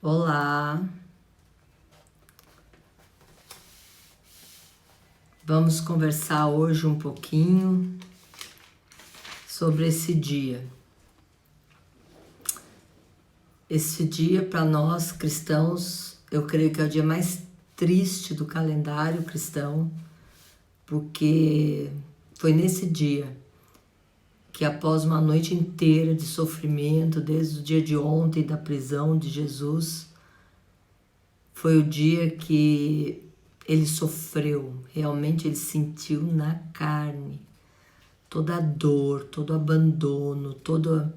Olá, vamos conversar hoje um pouquinho sobre esse dia. Esse dia para nós cristãos, eu creio que é o dia mais triste do calendário cristão, porque foi nesse dia que após uma noite inteira de sofrimento, desde o dia de ontem da prisão de Jesus, foi o dia que ele sofreu, realmente ele sentiu na carne toda a dor, todo o abandono, toda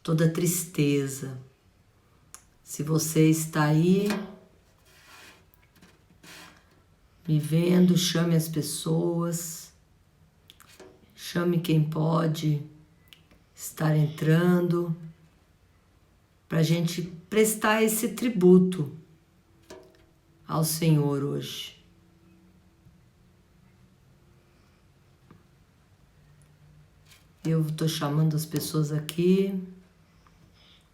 a tristeza. Se você está aí me vendo, chame as pessoas, chame quem pode estar entrando, para a gente prestar esse tributo ao Senhor hoje. Eu estou chamando as pessoas aqui,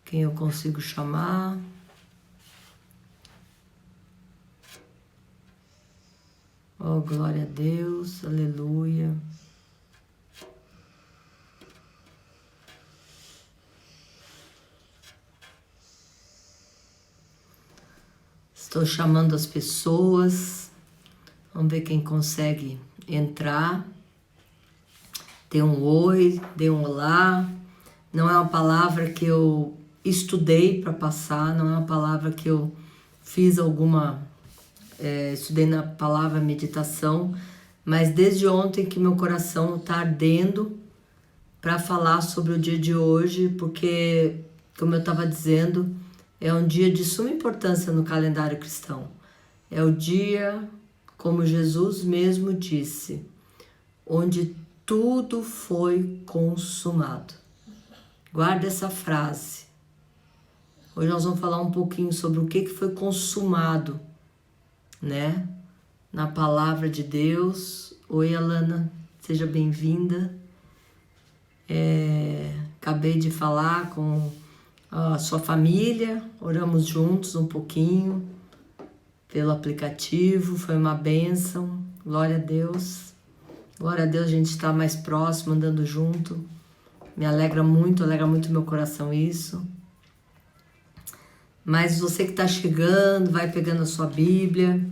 quem eu consigo chamar. Oh, glória a Deus, aleluia. Estou chamando as pessoas, vamos ver quem consegue entrar. Dê um oi, dê um olá. Não é uma palavra que eu estudei para passar, não é uma palavra que eu fiz estudei na palavra meditação, mas desde ontem que meu coração está ardendo para falar sobre o dia de hoje, porque, como eu estava dizendo, é um dia de suma importância no calendário cristão. É o dia, como Jesus mesmo disse, onde tudo foi consumado. Guarda essa frase. Hoje nós vamos falar um pouquinho sobre o que foi consumado, né? Na palavra de Deus. Oi, Alana, seja bem-vinda. Acabei de falar com a sua família, oramos juntos um pouquinho pelo aplicativo, foi uma bênção, glória a Deus. Glória a Deus, a gente está mais próximo, andando junto. Me alegra muito meu coração isso. Mas você que está chegando, vai pegando a sua Bíblia.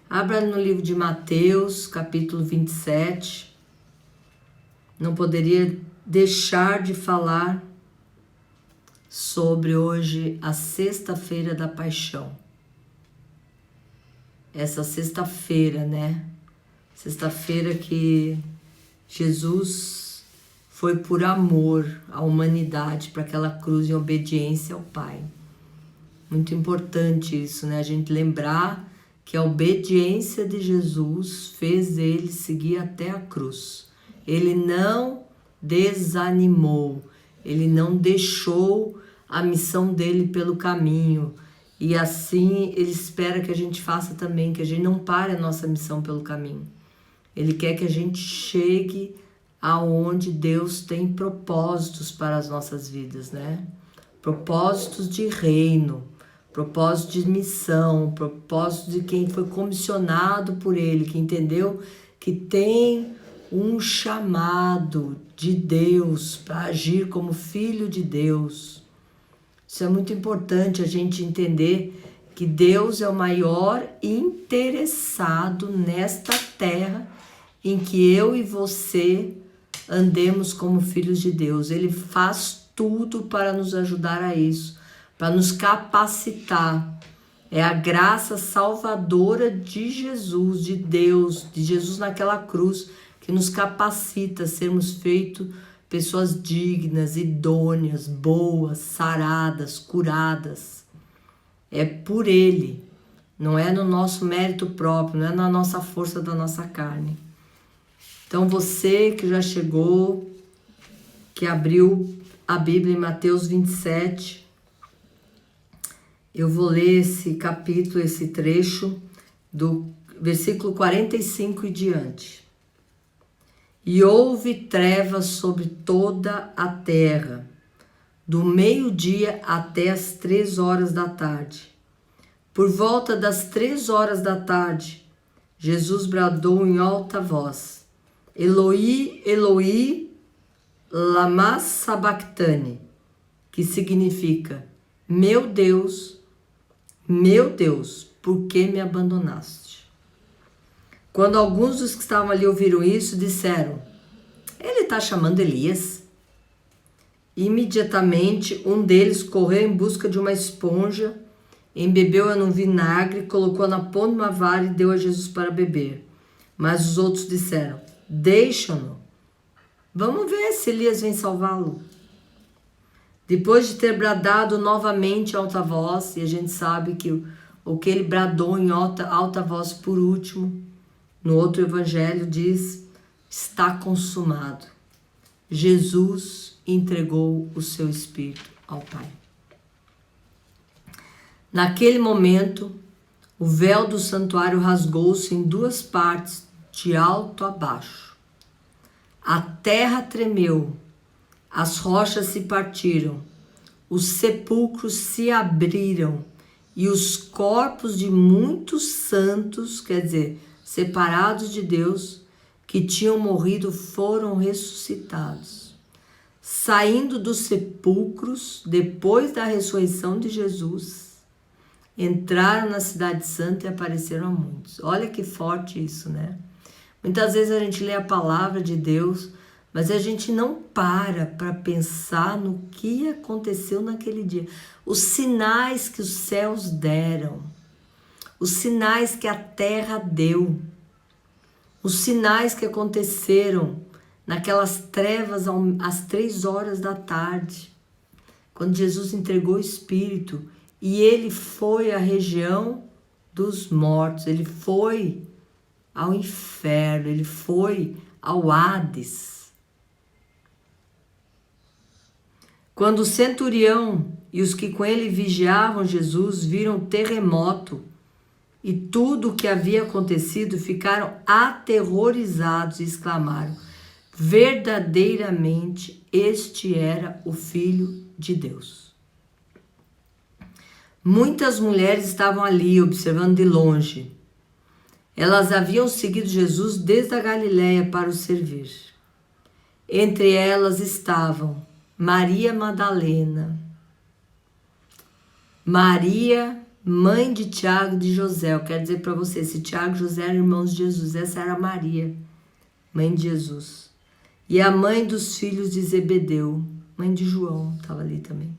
Abra no livro de Mateus, capítulo 27. Não poderia deixar de falar sobre hoje a sexta-feira da paixão. Essa sexta-feira, né? Sexta-feira que Jesus foi por amor à humanidade para aquela cruz em obediência ao Pai. Muito importante isso, né? A gente lembrar que a obediência de Jesus fez ele seguir até a cruz. Ele não desanimou, ele não deixou a missão dele pelo caminho. E assim ele espera que a gente faça também, que a gente não pare a nossa missão pelo caminho. Ele quer que a gente chegue aonde Deus tem propósitos para as nossas vidas, né? Propósitos de reino, propósito de missão, propósito de quem foi comissionado por Ele, que entendeu que tem um chamado de Deus para agir como filho de Deus. Isso é muito importante a gente entender que Deus é o maior interessado nesta terra em que eu e você andemos como filhos de Deus. Ele faz tudo para nos ajudar a isso, para nos capacitar. É a graça salvadora de Jesus, de Deus, de Jesus naquela cruz, que nos capacita a sermos feitos pessoas dignas, idôneas, boas, saradas, curadas. É por Ele, não é no nosso mérito próprio, não é na nossa força da nossa carne. Então você que já chegou, que abriu a Bíblia em Mateus 27, eu vou ler esse capítulo, esse trecho do versículo 45 e diante. E houve trevas sobre toda a terra, do meio-dia até as 3 horas da tarde. Por volta das 3 horas da tarde, Jesus bradou em alta voz: Eloi, Eloi, lama sabachthani, que significa: meu Deus, por que me abandonaste? Quando alguns dos que estavam ali ouviram isso, disseram: ele está chamando Elias. Imediatamente, um deles correu em busca de uma esponja, embebeu-a num vinagre, colocou-a na ponta de uma vara e deu a Jesus para beber. Mas os outros disseram: deixa-no. Vamos ver se Elias vem salvá-lo. Depois de ter bradado novamente em alta voz, e a gente sabe que o que ele bradou em alta voz por último, no outro evangelho diz: está consumado. Jesus entregou o seu espírito ao Pai. Naquele momento, o véu do santuário rasgou-se em 2 partes, de alto a baixo. A terra tremeu, as rochas se partiram, os sepulcros se abriram e os corpos de muitos santos, quer dizer, separados de Deus, que tinham morrido, foram ressuscitados. Saindo dos sepulcros, depois da ressurreição de Jesus, entraram na cidade santa e apareceram a muitos. Olha que forte isso, né? Muitas vezes a gente lê a palavra de Deus, mas a gente não para pensar no que aconteceu naquele dia. Os sinais que os céus deram, os sinais que a terra deu, os sinais que aconteceram naquelas trevas às 3 horas da tarde, quando Jesus entregou o Espírito e ele foi à região dos mortos, ele foi ao inferno, ele foi ao Hades. Quando o centurião e os que com ele vigiavam Jesus viram o terremoto e tudo o que havia acontecido, ficaram aterrorizados e exclamaram: verdadeiramente este era o Filho de Deus. Muitas mulheres estavam ali observando de longe. Elas haviam seguido Jesus desde a Galiléia para o servir. Entre elas estavam Maria Madalena, Maria, mãe de Tiago e de José. Eu quero dizer para você, se Tiago e José eram irmãos de Jesus, essa era Maria, mãe de Jesus. E a mãe dos filhos de Zebedeu, mãe de João, estava ali também.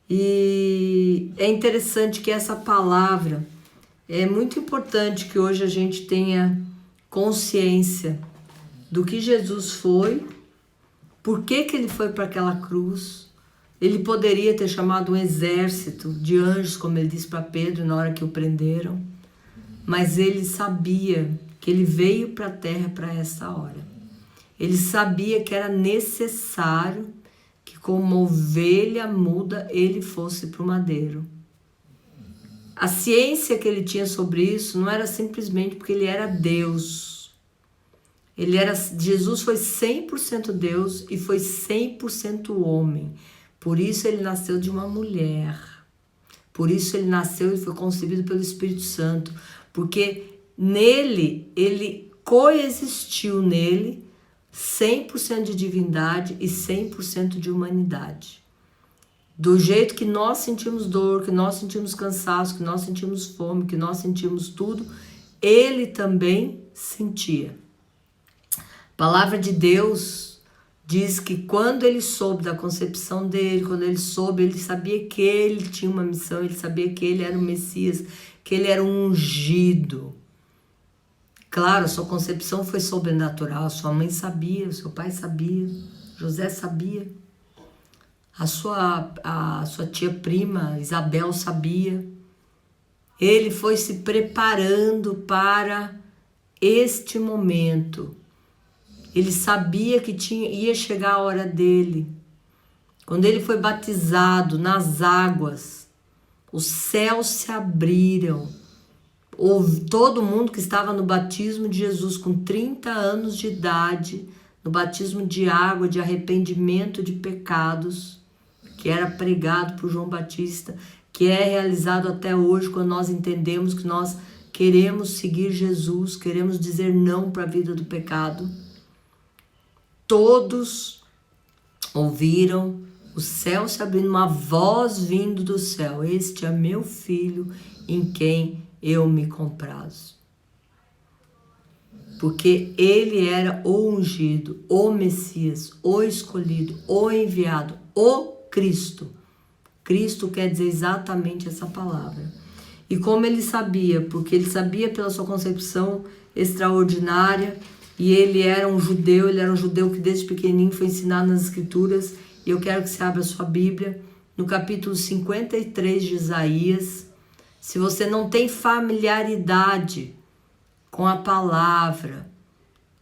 E é interessante que essa palavra, é muito importante que hoje a gente tenha consciência do que Jesus foi, por que ele foi para aquela cruz. Ele poderia ter chamado um exército de anjos, como ele disse para Pedro na hora que o prenderam, mas ele sabia que ele veio para a terra para essa hora. Ele sabia que era necessário que, como uma ovelha muda, ele fosse para o madeiro. A ciência que ele tinha sobre isso não era simplesmente porque ele era Deus. Jesus foi 100% Deus e foi 100% homem. Por isso ele nasceu de uma mulher. Por isso ele nasceu e foi concebido pelo Espírito Santo. Porque nele, ele coexistiu nele 100% de divindade e 100% de humanidade. Do jeito que nós sentimos dor, que nós sentimos cansaço, que nós sentimos fome, que nós sentimos tudo, ele também sentia. A palavra de Deus diz que quando ele soube da concepção dele, quando ele soube, ele sabia que ele tinha uma missão, ele sabia que ele era o Messias, que ele era um ungido. Claro, a sua concepção foi sobrenatural, sua mãe sabia, seu pai sabia, José sabia. A sua tia prima, Isabel, sabia. Ele foi se preparando para este momento. Ele sabia que ia chegar a hora dele. Quando ele foi batizado nas águas, os céus se abriram. Todo mundo que estava no batismo de Jesus com 30 anos de idade, no batismo de água, de arrependimento de pecados, que era pregado por João Batista, que é realizado até hoje quando nós entendemos que nós queremos seguir Jesus, queremos dizer não para a vida do pecado. Todos ouviram o céu se abrindo, uma voz vindo do céu: este é meu filho em quem eu me comprazo. Porque ele era o ungido, o Messias, o escolhido, o enviado, o Cristo. Cristo quer dizer exatamente essa palavra. E como ele sabia? Porque ele sabia pela sua concepção extraordinária, e ele era um judeu que desde pequenininho foi ensinado nas Escrituras. E eu quero que você abra a sua Bíblia no capítulo 53 de Isaías. Se você não tem familiaridade com a palavra,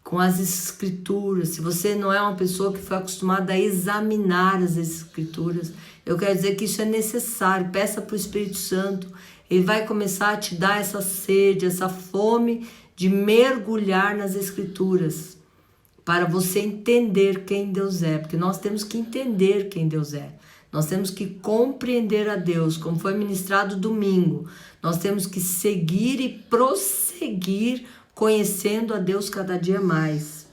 com as Escrituras, se você não é uma pessoa que foi acostumada a examinar as Escrituras, eu quero dizer que isso é necessário. Peça para o Espírito Santo, ele vai começar a te dar essa sede, essa fome de mergulhar nas Escrituras, para você entender quem Deus é, porque nós temos que entender quem Deus é. Nós temos que compreender a Deus, como foi ministrado domingo. Nós temos que seguir e prosseguir conhecendo a Deus cada dia mais.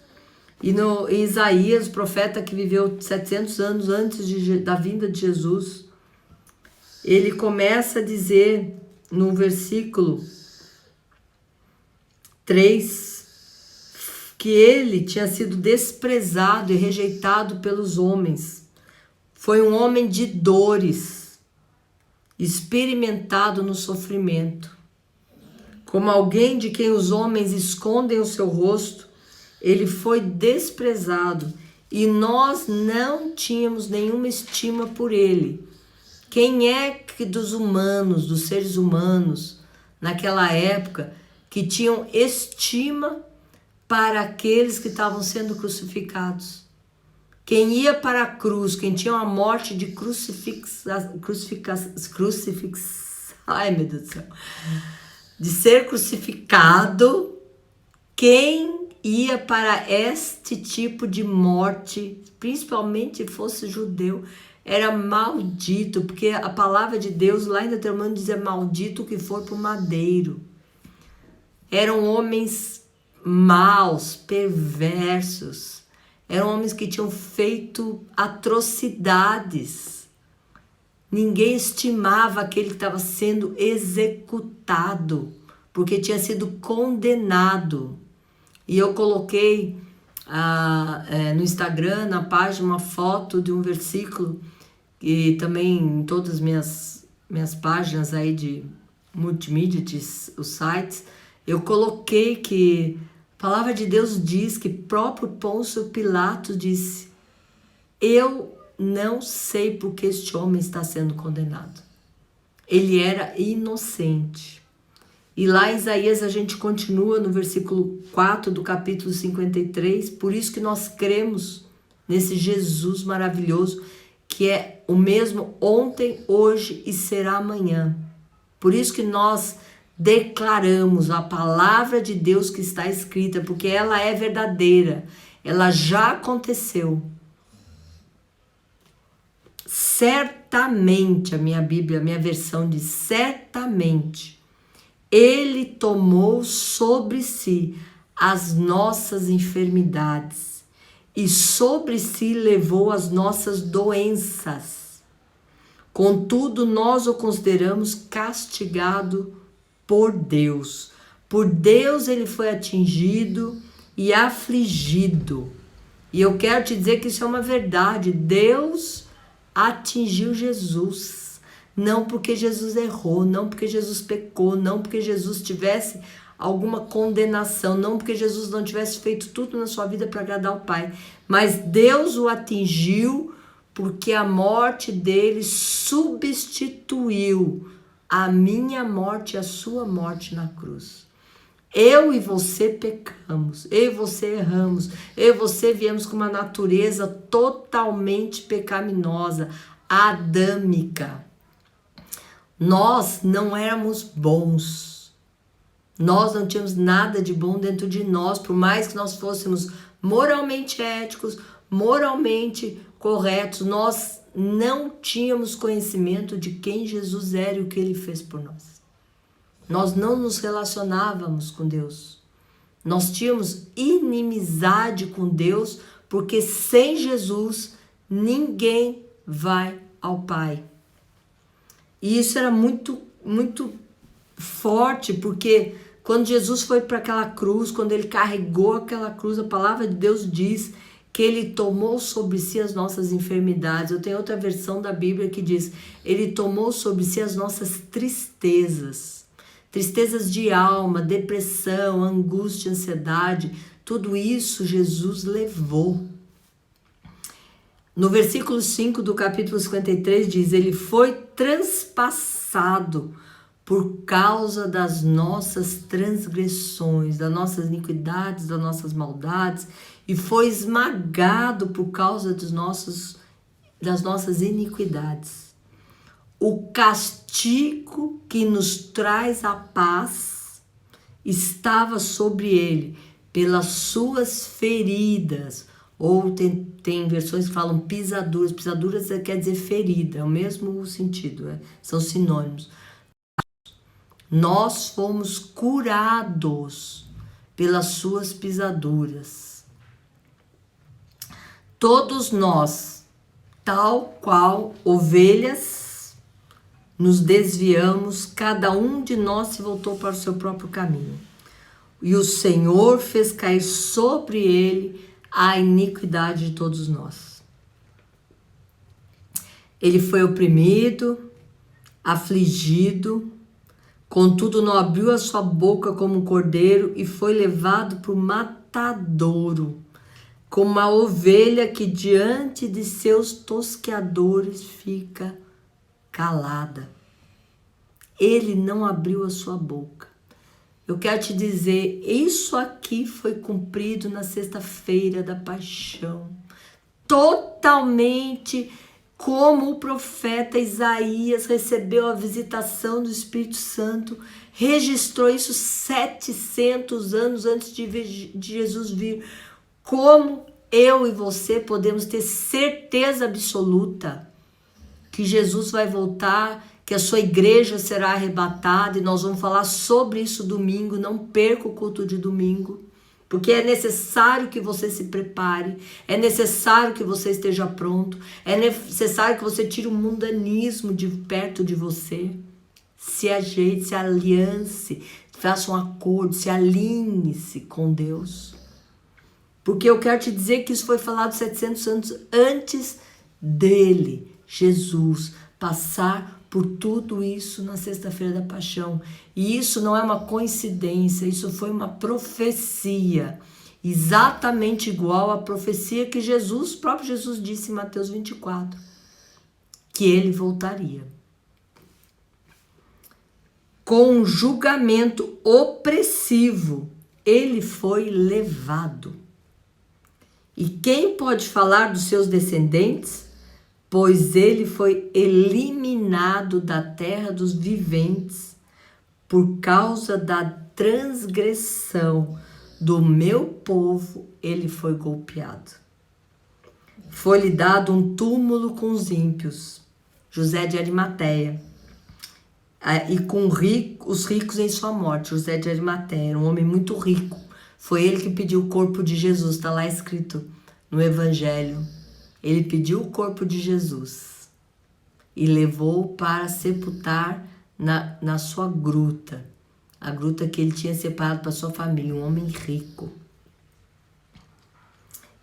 E no Isaías, o profeta que viveu 700 anos antes da vinda de Jesus, ele começa a dizer no versículo 3 que ele tinha sido desprezado e rejeitado pelos homens. Foi um homem de dores, experimentado no sofrimento. Como alguém de quem os homens escondem o seu rosto, ele foi desprezado e nós não tínhamos nenhuma estima por ele. Quem é que dos humanos, dos seres humanos, naquela época, que tinham estima para aqueles que estavam sendo crucificados? Quem ia para a cruz, quem tinha uma morte de ai meu Deus do céu, de ser crucificado, quem ia para este tipo de morte, principalmente se fosse judeu, era maldito, porque a palavra de Deus lá em Deuteronômio diz: é maldito o que for para o madeiro. Eram homens maus, perversos, eram homens que tinham feito atrocidades. Ninguém estimava aquele que estava sendo executado, porque tinha sido condenado. E eu coloquei no Instagram, na página, uma foto de um versículo, e também em todas as minhas páginas aí de multimídia, os sites, eu coloquei que a palavra de Deus diz que próprio Pôncio Pilatos disse: eu não sei por que este homem está sendo condenado. Ele era inocente. E lá em Isaías a gente continua no versículo 4 do capítulo 53, por isso que nós cremos nesse Jesus maravilhoso, que é o mesmo ontem, hoje e será amanhã. Por isso que nós declaramos a palavra de Deus que está escrita, porque ela é verdadeira, ela já aconteceu. Certamente, a minha Bíblia, a minha versão diz: certamente, ele tomou sobre si as nossas enfermidades e sobre si levou as nossas doenças. Contudo, nós o consideramos castigado por Deus. Por Deus ele foi atingido e afligido. E eu quero te dizer que isso é uma verdade. Deus atingiu Jesus. Não porque Jesus errou, não porque Jesus pecou, não porque Jesus tivesse alguma condenação, não porque Jesus não tivesse feito tudo na sua vida para agradar ao Pai. Mas Deus o atingiu porque a morte dele substituiu a minha morte e a sua morte na cruz. Eu e você pecamos, eu e você erramos, eu e você viemos com uma natureza totalmente pecaminosa, adâmica. Nós não éramos bons, nós não tínhamos nada de bom dentro de nós, por mais que nós fôssemos moralmente éticos, moralmente corretos, nós não tínhamos conhecimento de quem Jesus era e o que ele fez por nós. Nós não nos relacionávamos com Deus. Nós tínhamos inimizade com Deus, porque sem Jesus ninguém vai ao Pai. E isso era muito, muito forte, porque quando Jesus foi para aquela cruz, quando ele carregou aquela cruz, a palavra de Deus diz que ele tomou sobre si as nossas enfermidades. Eu tenho outra versão da Bíblia que diz, ele tomou sobre si as nossas tristezas. Tristezas de alma, depressão, angústia, ansiedade, tudo isso Jesus levou. No versículo 5 do capítulo 53 diz, ele foi transpassado por causa das nossas transgressões, das nossas iniquidades, das nossas maldades, e foi esmagado por causa das nossas iniquidades. O castigo que nos traz a paz estava sobre ele, pelas suas feridas. Ou tem versões que falam pisaduras. Pisaduras quer dizer ferida, é o mesmo sentido, são sinônimos. Nós fomos curados pelas suas pisaduras. Todos nós, tal qual ovelhas, nos desviamos, cada um de nós se voltou para o seu próprio caminho. E o Senhor fez cair sobre ele a iniquidade de todos nós. Ele foi oprimido, afligido, contudo não abriu a sua boca como um cordeiro e foi levado para o matadouro, como a ovelha que diante de seus tosqueadores fica calada. Ele não abriu a sua boca. Eu quero te dizer, isso aqui foi cumprido na sexta-feira da paixão. Totalmente como o profeta Isaías recebeu a visitação do Espírito Santo, registrou isso 700 anos antes de Jesus vir. Como eu e você podemos ter certeza absoluta que Jesus vai voltar, que a sua igreja será arrebatada, e nós vamos falar sobre isso domingo. Não perca o culto de domingo, porque é necessário que você se prepare, é necessário que você esteja pronto, é necessário que você tire o mundanismo de perto de você, se ajeite, se aliance, faça um acordo, se alinhe-se com Deus. Porque eu quero te dizer que isso foi falado 700 anos antes dele, Jesus, passar por tudo isso na sexta-feira da paixão. E isso não é uma coincidência, isso foi uma profecia, exatamente igual à profecia que Jesus, o próprio Jesus disse em Mateus 24, que ele voltaria. Com um julgamento opressivo, ele foi levado. E quem pode falar dos seus descendentes? Pois ele foi eliminado da terra dos viventes por causa da transgressão do meu povo, ele foi golpeado. Foi-lhe dado um túmulo com os ímpios, José de Arimateia, e com os ricos em sua morte. José de Arimateia era um homem muito rico. Foi ele que pediu o corpo de Jesus, está lá escrito no Evangelho. Ele pediu o corpo de Jesus e levou para sepultar na sua gruta, a gruta que ele tinha separado para sua família, um homem rico.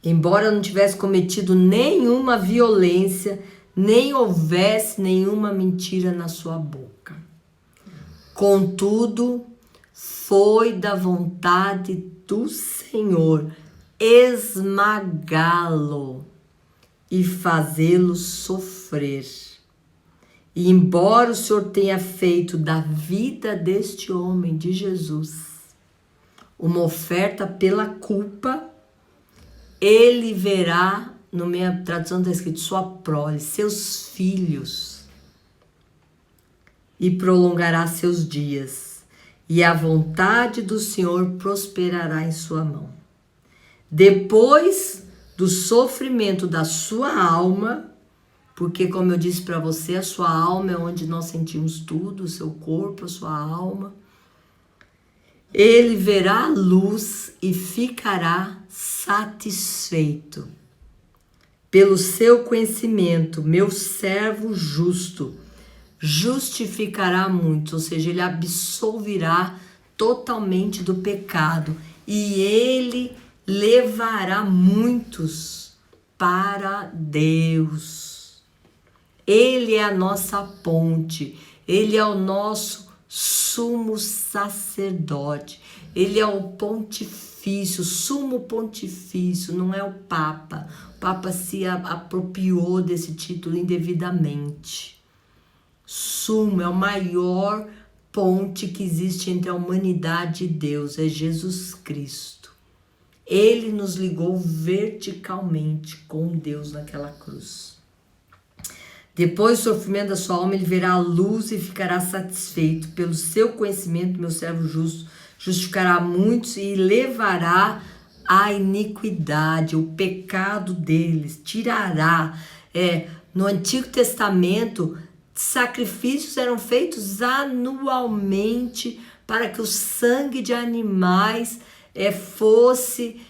Embora não tivesse cometido nenhuma violência, nem houvesse nenhuma mentira na sua boca. Contudo, foi da vontade do Senhor esmagá-lo e fazê-lo sofrer. E embora o Senhor tenha feito da vida deste homem, de Jesus, uma oferta pela culpa, ele verá, na minha tradução está escrito, sua prole, seus filhos, e prolongará seus dias, e a vontade do Senhor prosperará em sua mão. Depois do sofrimento da sua alma, porque, como eu disse para você, a sua alma é onde nós sentimos tudo, o seu corpo, a sua alma. Ele verá a luz e ficará satisfeito. Pelo seu conhecimento, meu servo justo justificará muitos, ou seja, ele absolverá totalmente do pecado e ele levará muitos para Deus. Ele é a nossa ponte, ele é o nosso sumo sacerdote, ele é o pontifício, sumo pontifício, não é o Papa. O Papa se apropriou desse título indevidamente. Sumo é o maior ponte que existe entre a humanidade e Deus, é Jesus Cristo. Ele nos ligou verticalmente com Deus naquela cruz. Depois do sofrimento da sua alma, ele verá a luz e ficará satisfeito. Pelo seu conhecimento, meu servo justo justificará muitos e levará a iniquidade, o pecado deles, tirará. No Antigo Testamento, sacrifícios eram feitos anualmente para que o sangue de animais fosse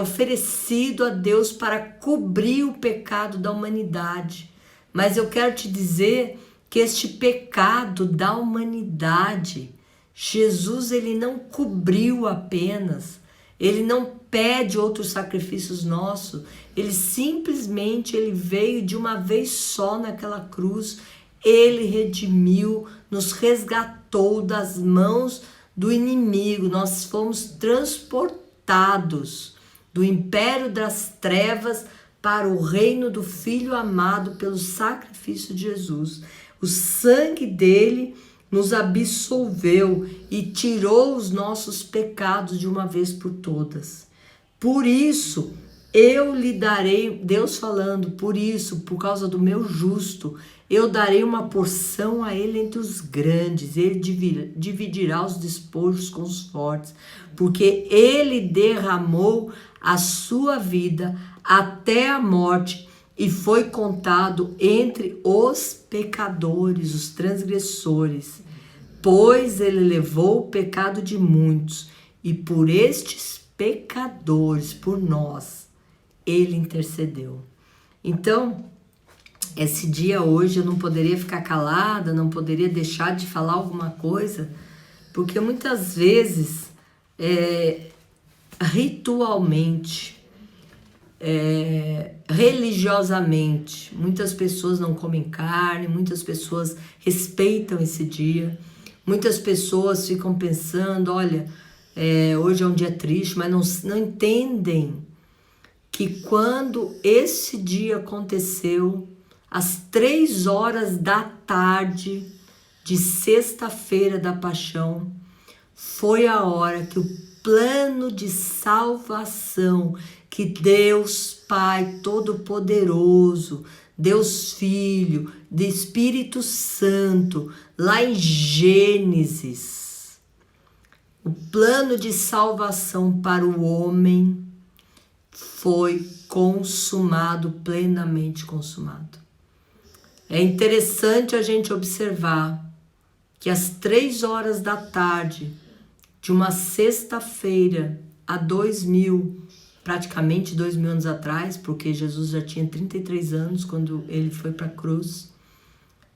oferecido a Deus para cobrir o pecado da humanidade. Mas eu quero te dizer que este pecado da humanidade, Jesus ele não cobriu apenas, ele não pede outros sacrifícios nossos, ele simplesmente veio de uma vez só naquela cruz, ele redimiu, nos resgatou das mãos do inimigo, nós fomos transportados do império das trevas para o reino do Filho amado pelo sacrifício de Jesus. O sangue dele nos absolveu e tirou os nossos pecados de uma vez por todas. Por isso, eu lhe darei, Deus falando, por isso, por causa do meu justo, eu darei uma porção a ele entre os grandes, ele dividirá os despojos com os fortes, porque ele derramou a sua vida até a morte e foi contado entre os pecadores, os transgressores, pois ele levou o pecado de muitos e por estes pecadores, por nós, ele intercedeu. Então, esse dia hoje eu não poderia ficar calada, não poderia deixar de falar alguma coisa, porque muitas vezes, ritualmente, religiosamente, muitas pessoas não comem carne, muitas pessoas respeitam esse dia, muitas pessoas ficam pensando, olha, hoje é um dia triste, mas não entendem que quando esse dia aconteceu, às 3 horas da tarde de sexta-feira da Paixão, foi a hora que o plano de salvação que Deus Pai Todo-Poderoso, Deus Filho, do Espírito Santo, lá em Gênesis, o plano de salvação para o homem foi consumado, plenamente consumado. É interessante a gente observar que às 3 horas da tarde de uma sexta-feira há praticamente 2000 anos atrás, porque Jesus já tinha 33 anos quando ele foi para a cruz,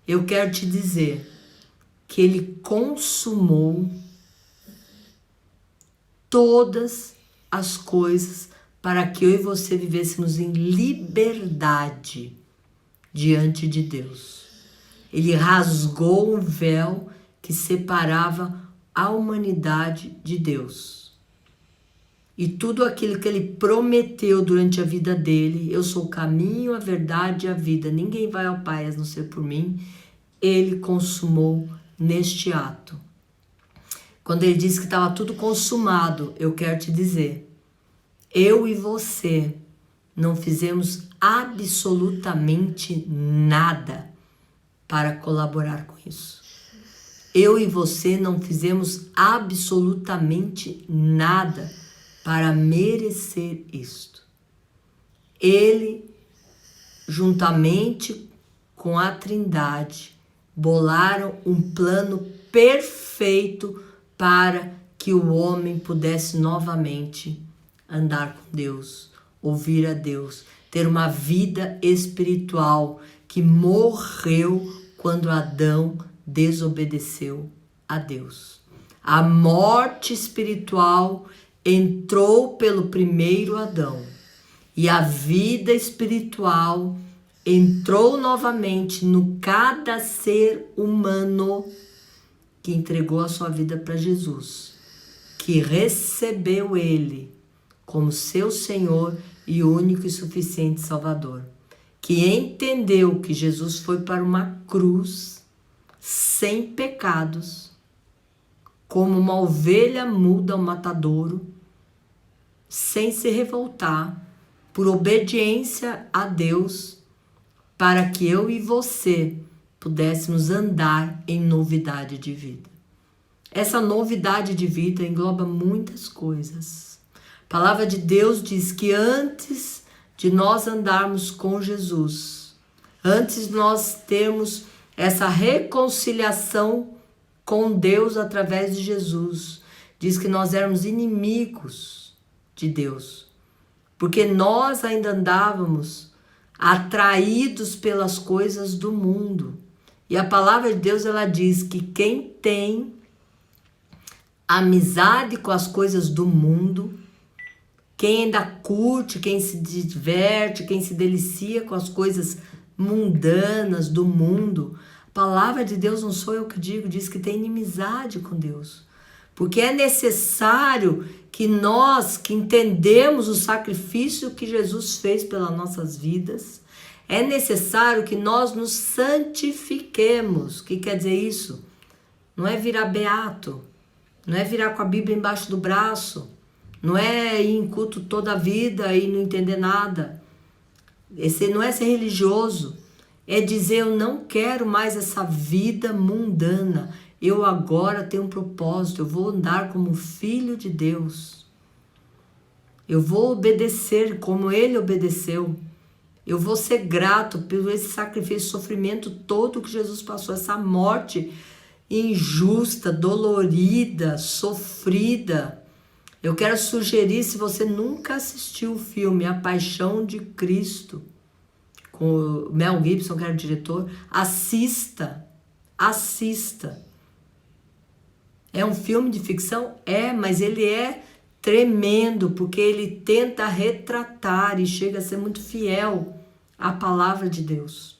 eu quero te dizer que ele consumou todas as coisas para que eu e você vivêssemos em liberdade diante de Deus. Ele rasgou um véu que separava a humanidade de Deus. E tudo aquilo que ele prometeu durante a vida dele, eu sou o caminho, a verdade e a vida, ninguém vai ao Pai a não ser por mim, ele consumou neste ato. Quando ele disse que estava tudo consumado, eu quero te dizer, eu e você não fizemos absolutamente nada para colaborar com isso. Eu e você não fizemos absolutamente nada para merecer isto. Ele, juntamente com a Trindade, bolaram um plano perfeito para que o homem pudesse novamente andar com Deus, ouvir a Deus, ter uma vida espiritual que morreu quando Adão desobedeceu a Deus. A morte espiritual entrou pelo primeiro Adão e a vida espiritual entrou novamente no cada ser humano que entregou a sua vida para Jesus, que recebeu Ele como seu Senhor e único e suficiente Salvador, que entendeu que Jesus foi para uma cruz sem pecados, como uma ovelha muda ao matadouro, sem se revoltar, por obediência a Deus, para que eu e você pudéssemos andar em novidade de vida. Essa novidade de vida engloba muitas coisas. A palavra de Deus diz que antes de nós andarmos com Jesus, antes de nós termos essa reconciliação com Deus através de Jesus, diz que nós éramos inimigos de Deus, porque nós ainda andávamos atraídos pelas coisas do mundo. E a palavra de Deus, ela diz que quem tem amizade com as coisas do mundo, quem ainda curte, quem se diverte, quem se delicia com as coisas mundanas do mundo, a palavra de Deus, não sou eu que digo, diz que tem inimizade com Deus. Porque é necessário que nós, que entendemos o sacrifício que Jesus fez pelas nossas vidas, é necessário que nós nos santifiquemos. O que quer dizer isso? Não é virar beato, não é virar com a Bíblia embaixo do braço, não é ir em culto toda a vida e não entender nada. Esse não é ser religioso, é dizer eu não quero mais essa vida mundana. Eu agora tenho um propósito, eu vou andar como filho de Deus. Eu vou obedecer como Ele obedeceu. Eu vou ser grato por esse sacrifício, sofrimento todo que Jesus passou, essa morte injusta, dolorida, sofrida. Eu quero sugerir, se você nunca assistiu o filme A Paixão de Cristo, com o Mel Gibson, que era o diretor, assista. É um filme de ficção? É, mas ele é tremendo, porque ele tenta retratar e chega a ser muito fiel à palavra de Deus.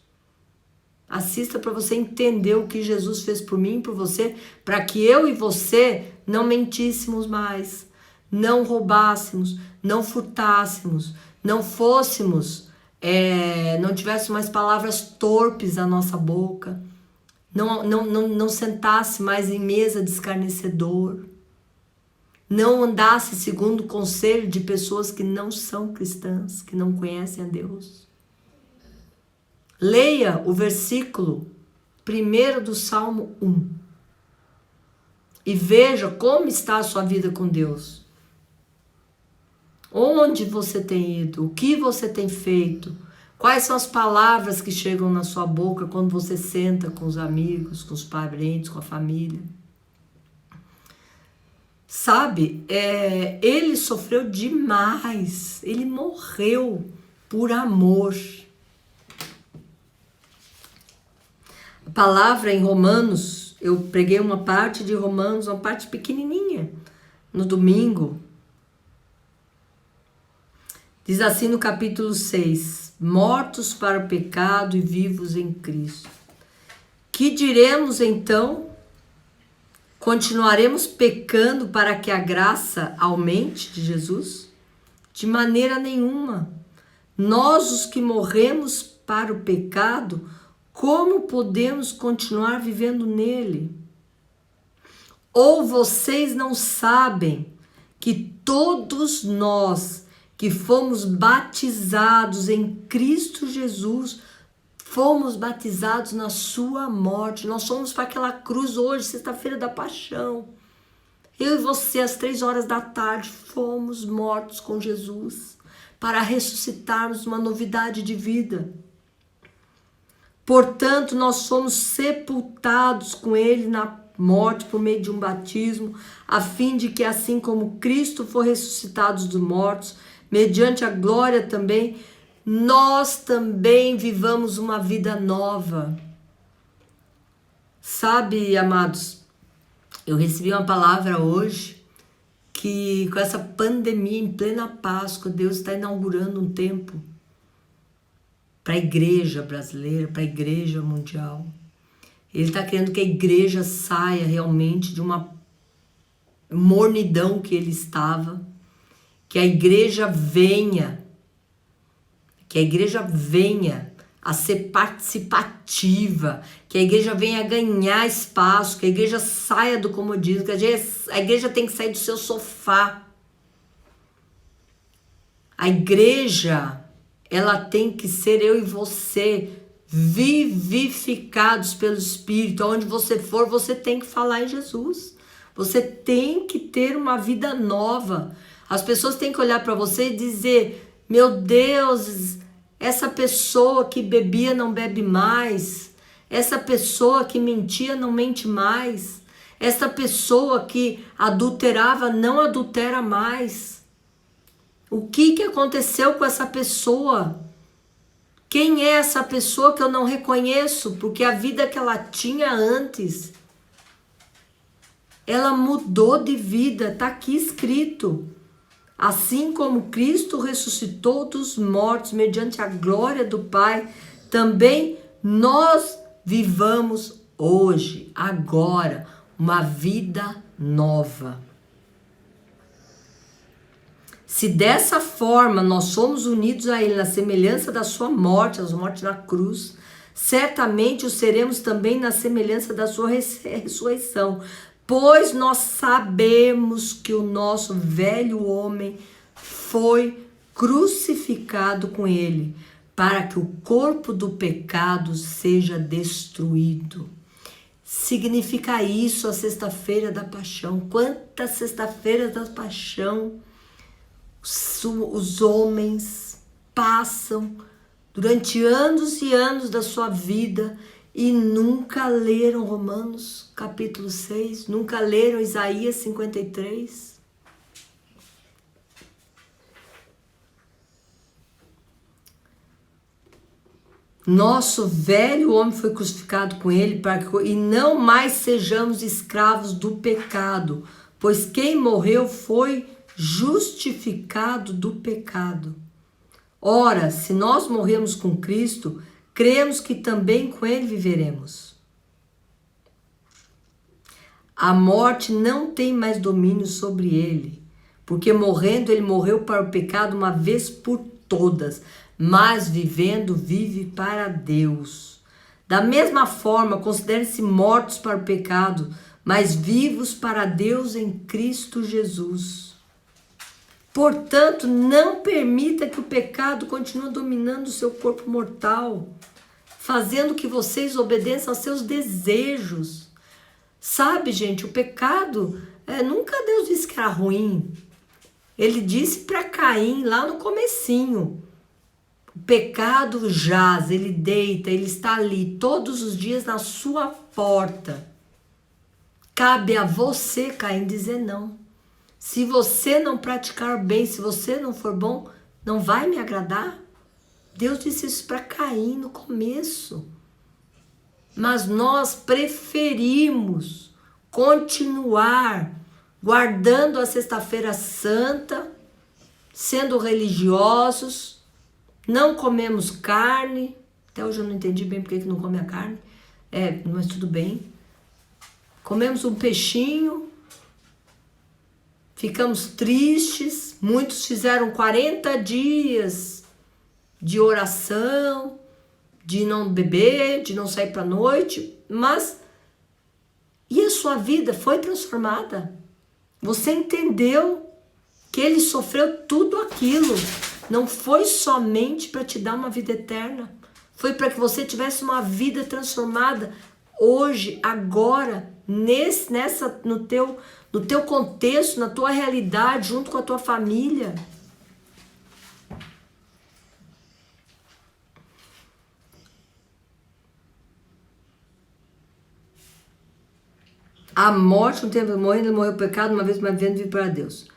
Assista para você entender o que Jesus fez por mim e por você, para que eu e você não mentíssemos mais, não roubássemos, não furtássemos, não fôssemos, não tivéssemos mais palavras torpes na nossa boca, não sentasse mais em mesa de escarnecedor, não andasse segundo o conselho de pessoas que não são cristãs, que não conhecem a Deus. Leia o versículo 1 do Salmo 1 e veja como está a sua vida com Deus. Onde você tem ido? O que você tem feito? Quais são as palavras que chegam na sua boca quando você senta com os amigos, com os parentes, com a família? Sabe, ele sofreu demais, ele morreu por amor. A palavra em Romanos, eu preguei uma parte de Romanos, uma parte pequenininha, no domingo. Diz assim no capítulo 6, mortos para o pecado e vivos em Cristo. Que diremos então? Continuaremos pecando para que a graça aumente de Jesus? De maneira nenhuma. Nós, os que morremos para o pecado, como podemos continuar vivendo nele? Ou vocês não sabem que todos nós que fomos batizados em Cristo Jesus, fomos batizados na sua morte. Nós fomos para aquela cruz hoje, sexta-feira da paixão. Eu e você, às 3 horas da tarde, fomos mortos com Jesus para ressuscitarmos uma novidade de vida. Portanto, nós fomos sepultados com ele na morte por meio de um batismo, a fim de que, assim como Cristo foi ressuscitado dos mortos, mediante a glória também, nós também vivamos uma vida nova. Sabe, amados, eu recebi uma palavra hoje que com essa pandemia em plena Páscoa, Deus está inaugurando um tempo para a igreja brasileira, para a igreja mundial. Ele está querendo que a igreja saia realmente de uma mornidão que ele estava, que a igreja venha a ser participativa, que a igreja venha a ganhar espaço, que a igreja saia do comodismo, que a igreja tem que sair do seu sofá. A igreja, ela tem que ser eu e você, vivificados pelo Espírito. Onde você for, você tem que falar em Jesus. Você tem que ter uma vida nova. As pessoas têm que olhar para você e dizer: meu Deus, essa pessoa que bebia não bebe mais. Essa pessoa que mentia não mente mais. Essa pessoa que adulterava não adultera mais. O que aconteceu com essa pessoa? Quem é essa pessoa que eu não reconheço? Porque a vida que ela tinha antes, ela mudou de vida. Está aqui escrito. Assim como Cristo ressuscitou dos mortos mediante a glória do Pai, também nós vivamos hoje, agora, uma vida nova. Se dessa forma nós somos unidos a Ele na semelhança da sua morte, a sua morte na cruz, certamente o seremos também na semelhança da sua ressurreição. Pois nós sabemos que o nosso velho homem foi crucificado com ele, para que o corpo do pecado seja destruído. Significa isso a sexta-feira da paixão. Quantas sexta-feiras da paixão os homens passam durante anos e anos da sua vida e nunca leram Romanos capítulo 6, nunca leram Isaías 53. Nosso velho homem foi crucificado com ele para que e não mais sejamos escravos do pecado, pois quem morreu foi justificado do pecado. Ora, se nós morremos com Cristo, cremos que também com ele viveremos. A morte não tem mais domínio sobre ele, porque morrendo ele morreu para o pecado uma vez por todas, mas vivendo vive para Deus. Da mesma forma, considerem-se mortos para o pecado, mas vivos para Deus em Cristo Jesus. Portanto, não permita que o pecado continue dominando o seu corpo mortal, fazendo que vocês obedeçam aos seus desejos. Sabe, gente, o pecado, nunca Deus disse que era ruim. Ele disse para Caim lá no comecinho. O pecado jaz, ele deita, ele está ali todos os dias na sua porta. Cabe a você, Caim, dizer não. Se você não praticar bem, se você não for bom, não vai me agradar? Deus disse isso para Caim no começo. Mas nós preferimos continuar guardando a Sexta-feira Santa, sendo religiosos, não comemos carne. Até hoje eu não entendi bem porque que não come a carne. Mas tudo bem. Comemos um peixinho. Ficamos tristes, muitos fizeram 40 dias de oração, de não beber, de não sair para a noite, mas e a sua vida foi transformada? Você entendeu que ele sofreu tudo aquilo, não foi somente para te dar uma vida eterna, foi para que você tivesse uma vida transformada hoje, agora, no teu contexto, na tua realidade, junto com a tua família. A morte, um tempo morrendo, ele morreu o pecado, uma vez mais vendo vir para Deus.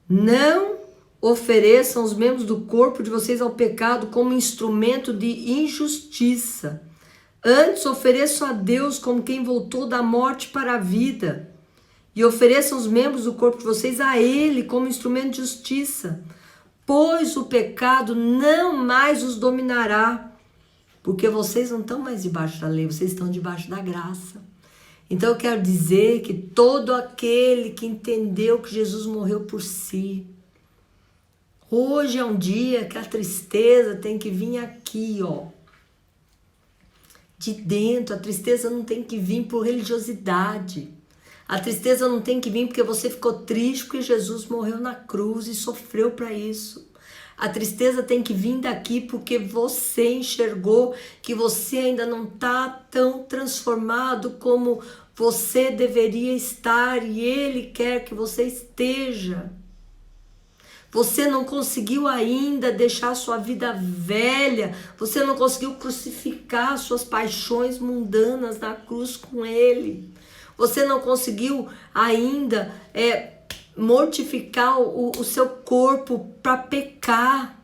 Não ofereçam os membros do corpo de vocês ao pecado como instrumento de injustiça. Antes ofereçam a Deus como quem voltou da morte para a vida. E ofereçam os membros do corpo de vocês a Ele como instrumento de justiça. Pois o pecado não mais os dominará. Porque vocês não estão mais debaixo da lei, vocês estão debaixo da graça. Então eu quero dizer que todo aquele que entendeu que Jesus morreu por si, hoje é um dia que a tristeza tem que vir aqui, ó. De dentro, a tristeza não tem que vir por religiosidade. A tristeza não tem que vir porque você ficou triste porque Jesus morreu na cruz e sofreu para isso. A tristeza tem que vir daqui porque você enxergou que você ainda não está tão transformado como você deveria estar e Ele quer que você esteja. Você não conseguiu ainda deixar sua vida velha, você não conseguiu crucificar suas paixões mundanas na cruz com Ele. Você não conseguiu ainda mortificar o seu corpo para pecar.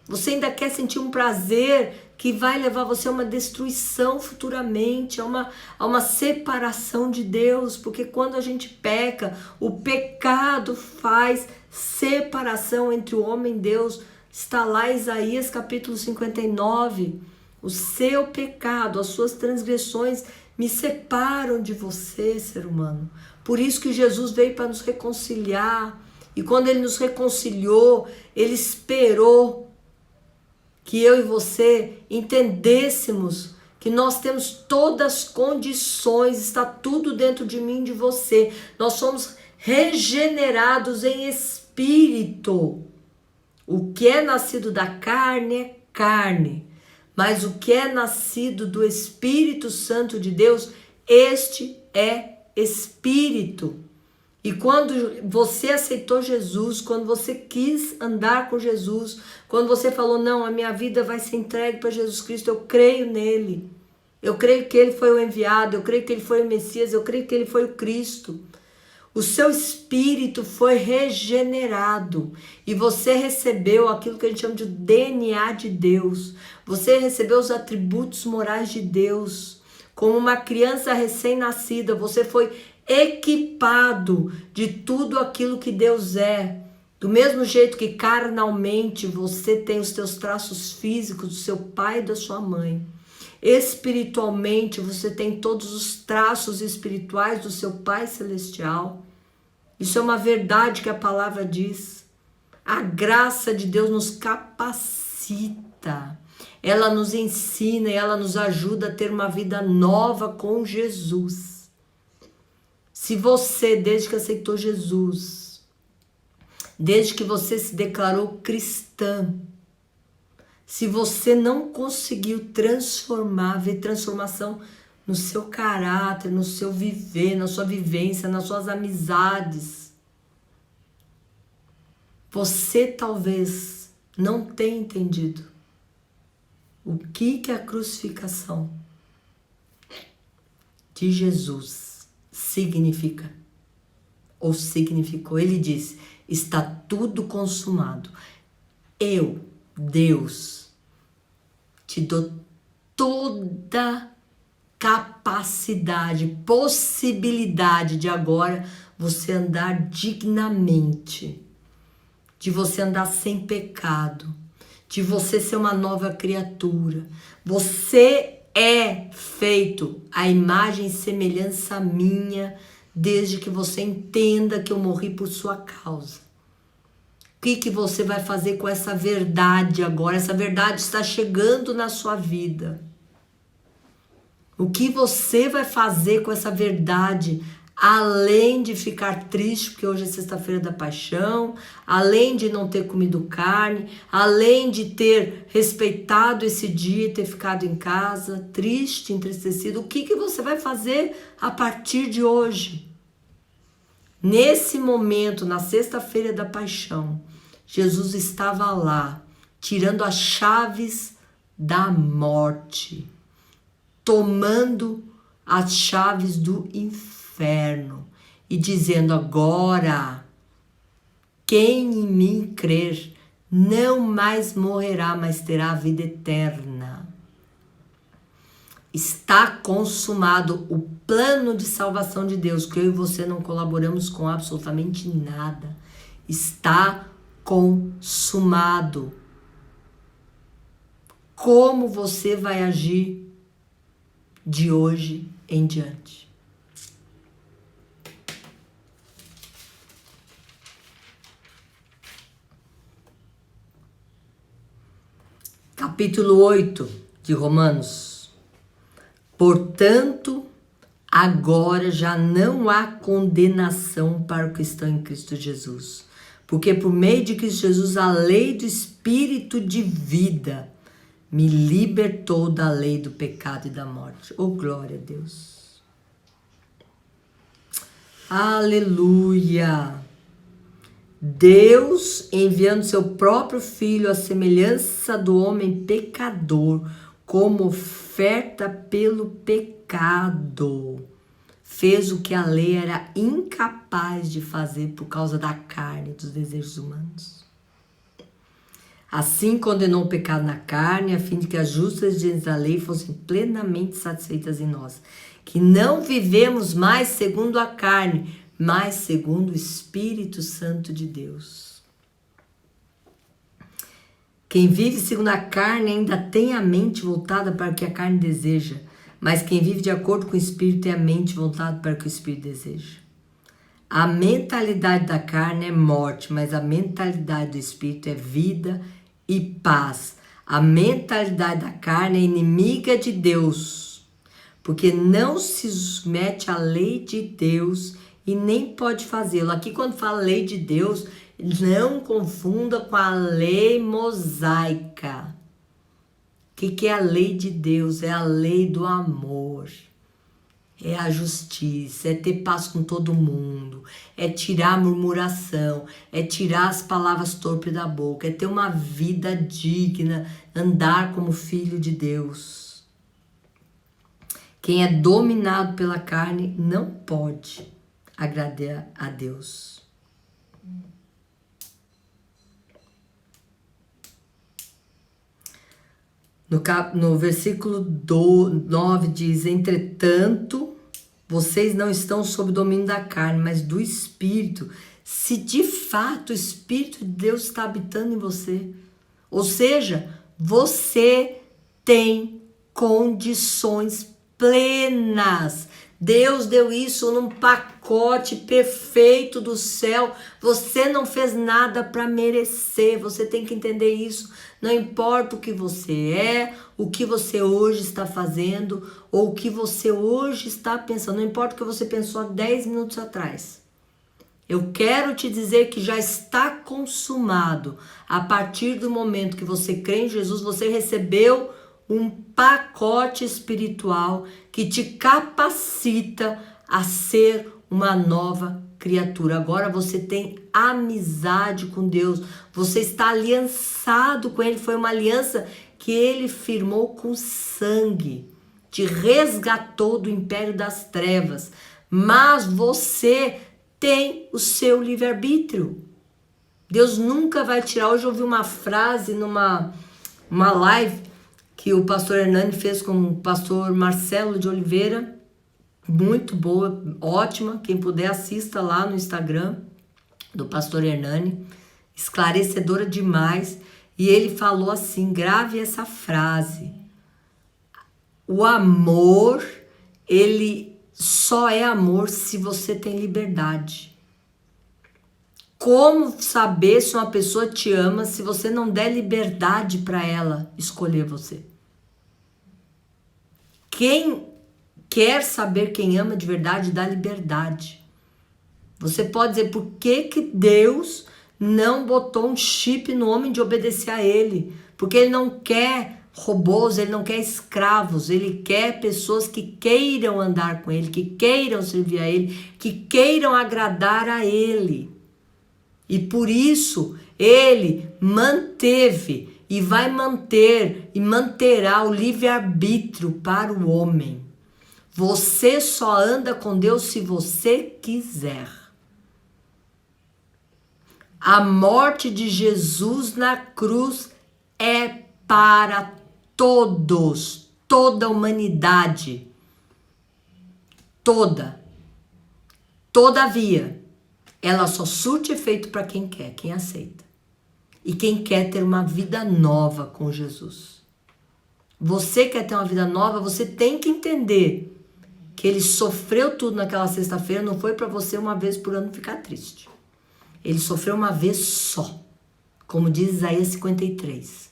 Você ainda quer sentir um prazer que vai levar você a uma destruição futuramente, a uma separação de Deus, porque quando a gente peca, o pecado faz separação entre o homem e Deus. Está lá Isaías capítulo 59, o seu pecado, as suas transgressões me separam de você, ser humano. Por isso que Jesus veio para nos reconciliar, e quando Ele nos reconciliou, Ele esperou que eu e você entendêssemos que nós temos todas as condições, está tudo dentro de mim e de você. Nós somos regenerados em espírito. O que é nascido da carne é carne, mas o que é nascido do Espírito Santo de Deus, este é espírito. E quando você aceitou Jesus, quando você quis andar com Jesus, quando você falou, não, a minha vida vai ser entregue para Jesus Cristo, eu creio nele, eu creio que ele foi o enviado, eu creio que ele foi o Messias, eu creio que ele foi o Cristo. O seu espírito foi regenerado e você recebeu aquilo que a gente chama de DNA de Deus. Você recebeu os atributos morais de Deus. Como uma criança recém-nascida, você foi equipado de tudo aquilo que Deus é. Do mesmo jeito que carnalmente você tem os teus traços físicos do seu pai e da sua mãe. Espiritualmente você tem todos os traços espirituais do seu Pai Celestial. Isso é uma verdade que a palavra diz. A graça de Deus nos capacita. Ela nos ensina e ela nos ajuda a ter uma vida nova com Jesus. Se você, desde que aceitou Jesus, desde que você se declarou cristã, se você não conseguiu transformar, ver transformação no seu caráter, no seu viver, na sua vivência, nas suas amizades, você talvez não tenha entendido o que a crucificação de Jesus significa ou significou. Ele diz, está tudo consumado. Eu, Deus, te dou toda capacidade, possibilidade de agora você andar dignamente, de você andar sem pecado, de você ser uma nova criatura. Você é feito à imagem e semelhança minha, desde que você entenda que eu morri por sua causa. O que você vai fazer com essa verdade agora? Essa verdade está chegando na sua vida. O que você vai fazer com essa verdade? Além de ficar triste, porque hoje é sexta-feira da paixão, além de não ter comido carne, além de ter respeitado esse dia e ter ficado em casa, triste, entristecido, o que você vai fazer a partir de hoje? Nesse momento, na sexta-feira da paixão, Jesus estava lá, tirando as chaves da morte, tomando as chaves do inferno e dizendo: agora, quem em mim crer não mais morrerá, mas terá a vida eterna. Está consumado o plano de salvação de Deus, que eu e você não colaboramos com absolutamente nada. Está consumado. Como você vai agir de hoje em diante? Capítulo 8 de Romanos. Portanto, agora já não há condenação para os que estão em Cristo Jesus. Porque por meio de Cristo Jesus, a lei do Espírito de vida me libertou da lei do pecado e da morte. Oh, glória a Deus. Aleluia. Deus, enviando seu próprio Filho à semelhança do homem pecador, como oferta pelo pecado, fez o que a lei era incapaz de fazer por causa da carne e dos desejos humanos. Assim condenou o pecado na carne, a fim de que as justas exigências da lei fossem plenamente satisfeitas em nós, que não vivemos mais segundo a carne, mas segundo o Espírito Santo de Deus. Quem vive segundo a carne ainda tem a mente voltada para o que a carne deseja, mas quem vive de acordo com o Espírito tem a mente voltada para o que o Espírito deseja. A mentalidade da carne é morte, mas a mentalidade do Espírito é vida e paz. A mentalidade da carne é inimiga de Deus, porque não se submete à lei de Deus e nem pode fazê-lo. Aqui quando fala lei de Deus, não confunda com a lei mosaica. O que é a lei de Deus? É a lei do amor. É a justiça, é ter paz com todo mundo, é tirar a murmuração, é tirar as palavras torpes da boca, é ter uma vida digna, andar como filho de Deus. Quem é dominado pela carne não pode agradar a Deus. No versículo 9 diz: entretanto, vocês não estão sob o domínio da carne, mas do Espírito, se de fato o Espírito de Deus está habitando em você. Ou seja, você tem condições plenas. Deus deu isso num pacote perfeito do céu. Você não fez nada para merecer. Você tem que entender isso. Não importa o que você é, o que você hoje está fazendo, ou o que você hoje está pensando. Não importa o que você pensou há 10 minutos atrás. Eu quero te dizer que já está consumado. A partir do momento que você crê em Jesus, você recebeu um pacote espiritual que te capacita a ser uma nova criatura. Agora você tem amizade com Deus, você está aliançado com Ele. Foi uma aliança que Ele firmou com sangue, te resgatou do império das trevas, mas você tem o seu livre-arbítrio. Deus nunca vai tirar. Hoje eu ouvi uma frase numa live que o pastor Hernani fez com o pastor Marcelo de Oliveira, muito boa, ótima. Quem puder, assista lá no Instagram do pastor Hernani, esclarecedora demais. E ele falou assim, grave essa frase: o amor, ele só é amor se você tem liberdade. Como saber se uma pessoa te ama se você não der liberdade para ela escolher você? Quem quer saber quem ama de verdade, dá liberdade. Você pode dizer, por que Deus não botou um chip no homem de obedecer a Ele? Porque Ele não quer robôs, ele não quer escravos, ele quer pessoas que queiram andar com ele, que queiram servir a ele, que queiram agradar a ele. E por isso ele manteve e vai manter e manterá o livre-arbítrio para o homem. Você só anda com Deus se você quiser. A morte de Jesus na cruz é para todos, toda a humanidade. Toda. Todavia, ela só surte efeito para quem quer, quem aceita. E quem quer ter uma vida nova com Jesus. Você quer ter uma vida nova, você tem que entender que ele sofreu tudo naquela sexta-feira, não foi para você uma vez por ano ficar triste. Ele sofreu uma vez só, como diz Isaías 53,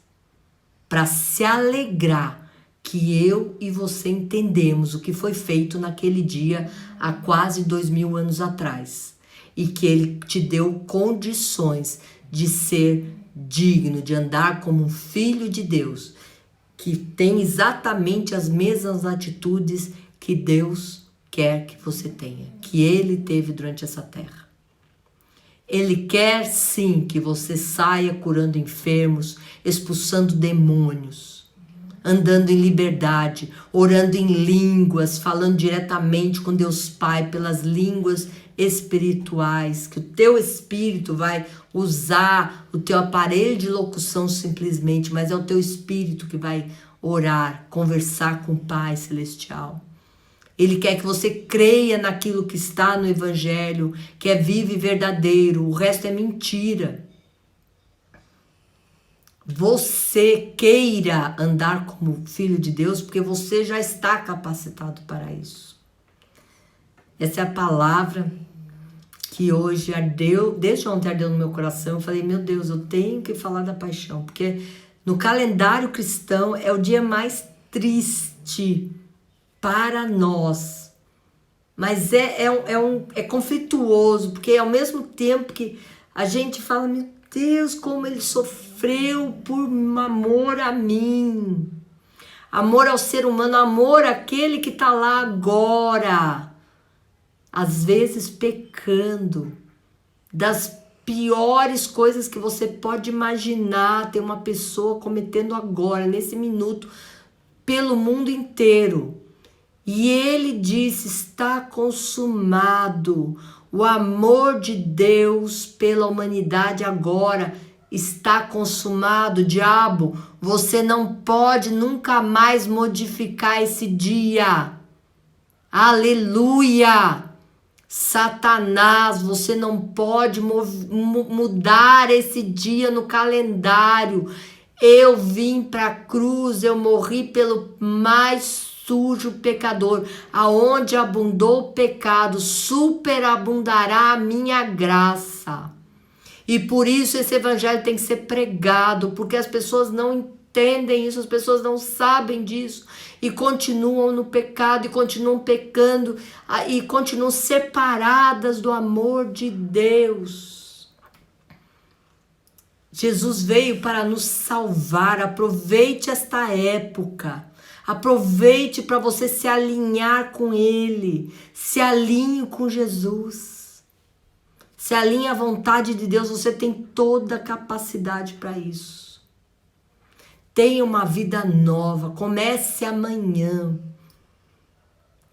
para se alegrar que eu e você entendemos o que foi feito naquele dia há quase 2000 anos atrás e que ele te deu condições de ser digno, de andar como um filho de Deus, que tem exatamente as mesmas atitudes que Deus quer que você tenha, que ele teve durante essa terra. Ele quer sim que você saia curando enfermos, expulsando demônios, andando em liberdade, orando em línguas, falando diretamente com Deus Pai pelas línguas espirituais, que o teu espírito vai usar o teu aparelho de locução simplesmente, mas é o teu espírito que vai orar, conversar com o Pai Celestial. Ele quer que você creia naquilo que está no Evangelho, que é vivo e verdadeiro, o resto é mentira. Você queira andar como filho de Deus, porque você já está capacitado para isso. Essa é a palavra que hoje ardeu, desde ontem ardeu no meu coração. Eu falei, meu Deus, eu tenho que falar da paixão, porque no calendário cristão é o dia mais triste para nós, mas é conflituoso, porque ao mesmo tempo que a gente fala, meu Deus, como ele sofreu por amor a mim, amor ao ser humano, amor àquele que está lá agora, às vezes pecando, das piores coisas que você pode imaginar, ter uma pessoa cometendo agora, nesse minuto, pelo mundo inteiro. E ele disse, está consumado. O amor de Deus pela humanidade agora está consumado. Diabo, você não pode nunca mais modificar esse dia. Aleluia! Satanás, você não pode mudar esse dia no calendário. Eu vim para a cruz, eu morri pelo mais sujo pecador, aonde abundou o pecado, superabundará a minha graça. E por isso esse evangelho tem que ser pregado, porque as pessoas não entendem isso, as pessoas não sabem disso, e continuam no pecado, e continuam pecando, e continuam separadas do amor de Deus. Jesus veio para nos salvar, aproveite esta época. Aproveite para você se alinhar com Ele. Se alinhe com Jesus. Se alinhe à vontade de Deus. Você tem toda a capacidade para isso. Tenha uma vida nova. Comece amanhã.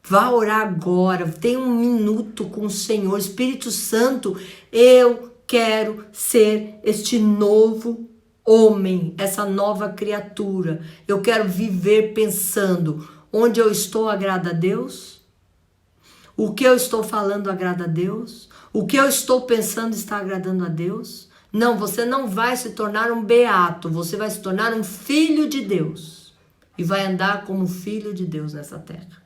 Vá orar agora. Tenha um minuto com o Senhor. Espírito Santo, eu quero ser este novo homem, essa nova criatura. Eu quero viver pensando, onde eu estou agrada a Deus? O que eu estou falando agrada a Deus? O que eu estou pensando está agradando a Deus? Não, você não vai se tornar um beato, você vai se tornar um filho de Deus. E vai andar como filho de Deus nessa terra.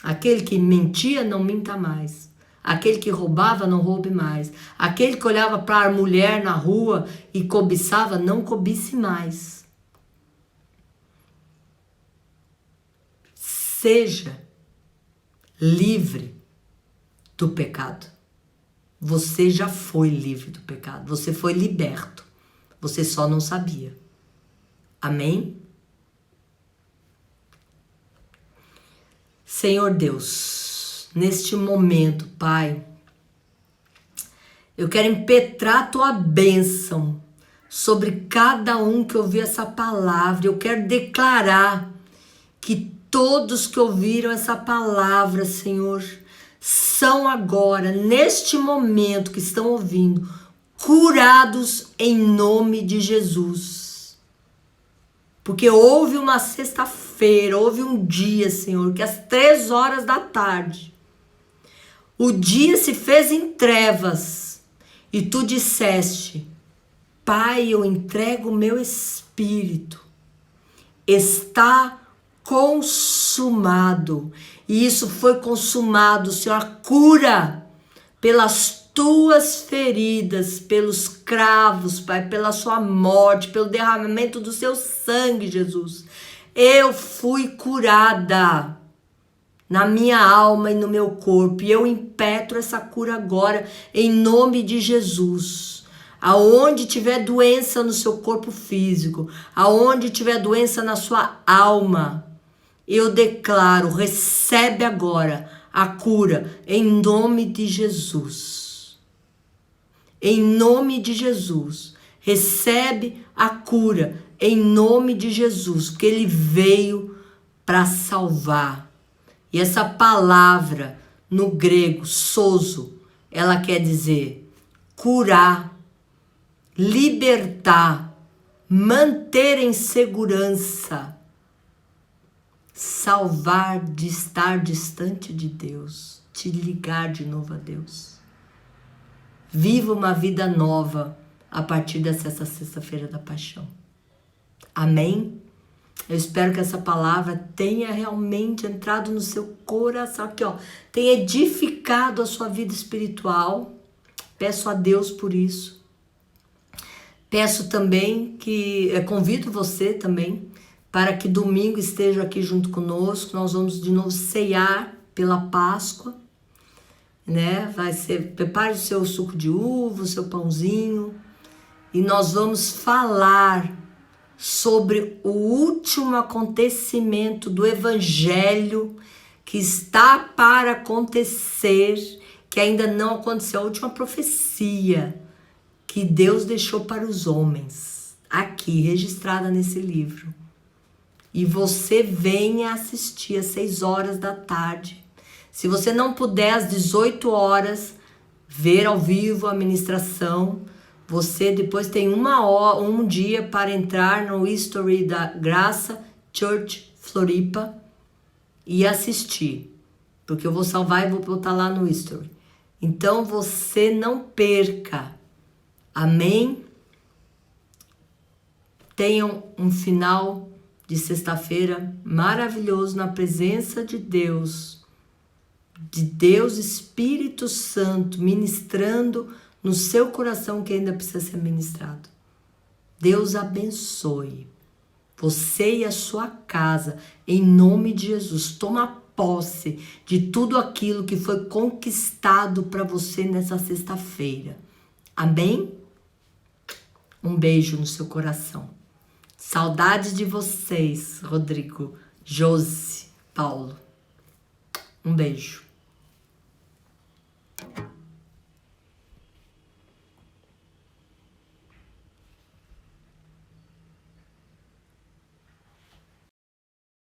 Aquele que mentia, não minta mais. Aquele que roubava, não roube mais. Aquele que olhava para a mulher na rua e cobiçava, não cobice mais. Seja livre do pecado. Você já foi livre do pecado. Você foi liberto. Você só não sabia. Amém? Senhor Deus, neste momento, Pai, eu quero impetrar a tua bênção sobre cada um que ouviu essa palavra. Eu quero declarar que todos que ouviram essa palavra, Senhor, são agora, neste momento que estão ouvindo, curados em nome de Jesus. Porque houve uma sexta-feira, houve um dia, Senhor, que às 3 horas da tarde, o dia se fez em trevas e tu disseste: Pai, eu entrego o meu espírito, está consumado. E isso foi consumado, Senhor, a cura pelas tuas feridas, pelos cravos, Pai, pela sua morte, pelo derramamento do seu sangue, Jesus. Eu fui curada na minha alma e no meu corpo, e eu impetro essa cura agora, em nome de Jesus. Aonde tiver doença no seu corpo físico, aonde tiver doença na sua alma, eu declaro, recebe agora a cura, em nome de Jesus. Em nome de Jesus, recebe a cura, em nome de Jesus, porque ele veio para salvar. E essa palavra no grego, sozo, ela quer dizer curar, libertar, manter em segurança, salvar de estar distante de Deus, te ligar de novo a Deus. Viva uma vida nova a partir dessa sexta-feira da paixão. Amém? Eu espero que essa palavra tenha realmente entrado no seu coração, aqui ó, tenha edificado a sua vida espiritual. Peço a Deus por isso. Peço também que, convido você também, para que domingo esteja aqui junto conosco. Nós vamos de novo ceiar pela Páscoa, né? Prepare o seu suco de uva, o seu pãozinho, e nós vamos falar sobre o último acontecimento do Evangelho que está para acontecer, que ainda não aconteceu, a última profecia que Deus deixou para os homens, aqui registrada nesse livro. E você venha assistir às 6 horas da tarde. Se você não puder às 18 horas ver ao vivo a ministração, você depois tem um dia para entrar no history da Graça Church Floripa e assistir, porque eu vou salvar e vou botar lá no history. Então você não perca. Amém? Tenham um final de sexta-feira maravilhoso na presença de Deus Espírito Santo, ministrando no seu coração que ainda precisa ser ministrado. Deus abençoe você e a sua casa, em nome de Jesus. Toma posse de tudo aquilo que foi conquistado para você nessa sexta-feira. Amém? Um beijo no seu coração. Saudades de vocês, Rodrigo, Josi, Paulo. Um beijo.